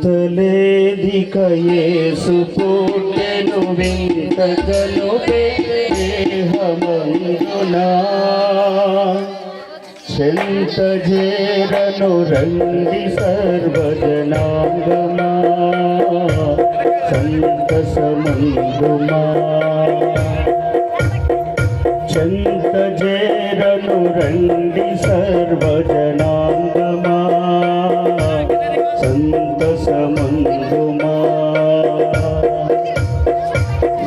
చింతలేదిక యేసు పుట్టెను వింతగను దేహమందునా చెంత చేరను రండి సర్వజనాంగమా సంతసమందుమా చెంత చేరను రండి సర్వజనాంగమా సంతసమందుమా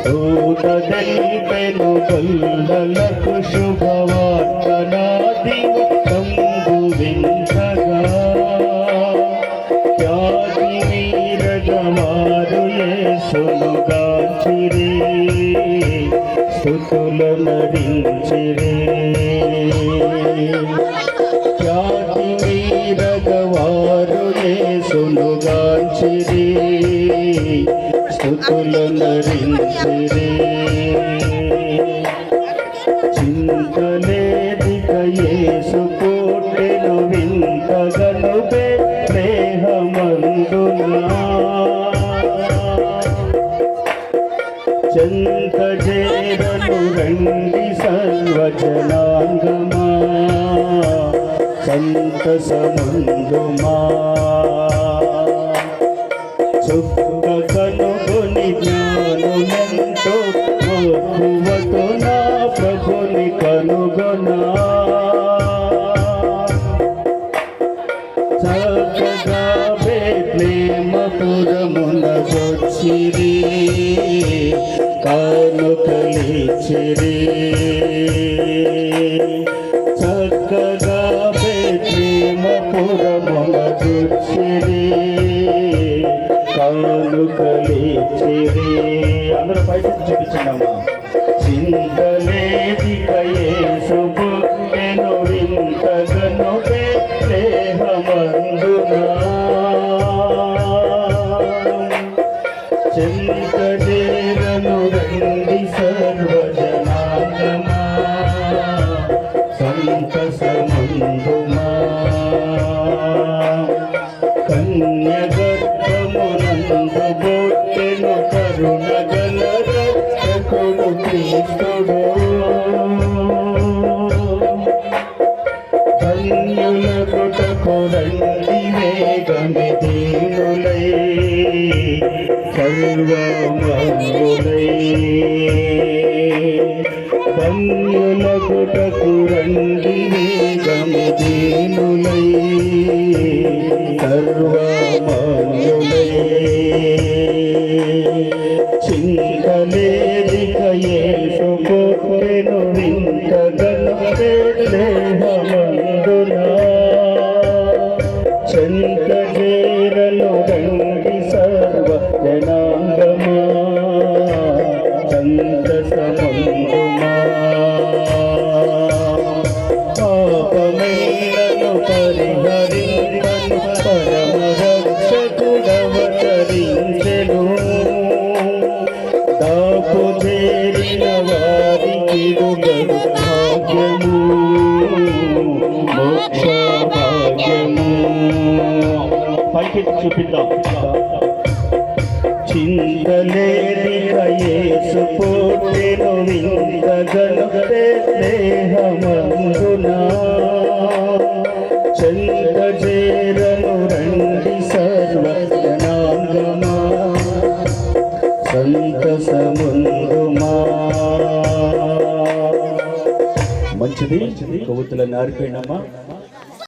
దూతదెల్పెను గొల్లలకు శుభవార్తనాది సంభువించగా ఖ్యాతి వీరగమారు యేసును గాంచిరి స్తుతులనరించిరి ఖ్యాతి వీరగవారు యేసును గాంచిరి స్తుతులనరించిరి చింతలేదిక యేసు పుట్టెను వింతగను బెత్లెహేమందునా చెంత చేరను రండి సర్వజనాంగమా సంతసమందుమా సుఖ కనుగొని జ్ఞానులెంతో మక్కువతో నా ప్రభుని కనుగొనా చక్కగా బెత్లెహేమునకొచ్చిరి కానుకలిచ్చిరి చక్కగా బెత్లెహేమునకొచ్చిరి కానుకలిచ్చిరి. అందరూ పైకి చూపించామా? చింతలేదిక యేసు పుట్టెను వింతగను బెత్లెహేమందునా చెంత చేరను రండి సర్వజనాంగమా సంతసమందుమా కన్యగర్భమునందు పుట్టెను కరుణగల రక్షకుడు క్రీస్తుడు ధన్యులగుటకు రండి వేగమి దీనులై సర్వమంగులై ధన్యులగుటకు రండి వేగమి దీనులై సర్వమంగులై చింతలేదిక యేసు పుట్టెను వింతగను బెత్లెహేమందునా చెంత చేరను రండి సర్వజనాంగమా సంతసమందుమా పాపమెల్లను పరిహరింపను పరమ రక్షకుడవతరించెను దాపు చేరిన వారికి దుగడు భాగ్యము మోక్ష భాగ్యము. పైకి చూపిద్దాం. చింతలేదిక యేసు పుట్టెను వింతగను బెత్లెహేమందునా చెంత చేరను రండి సర్వజనాంగమా సంతసమందుమా. మంచిది, కొవ్వొత్తులను ఆరిపోయినమ్మా.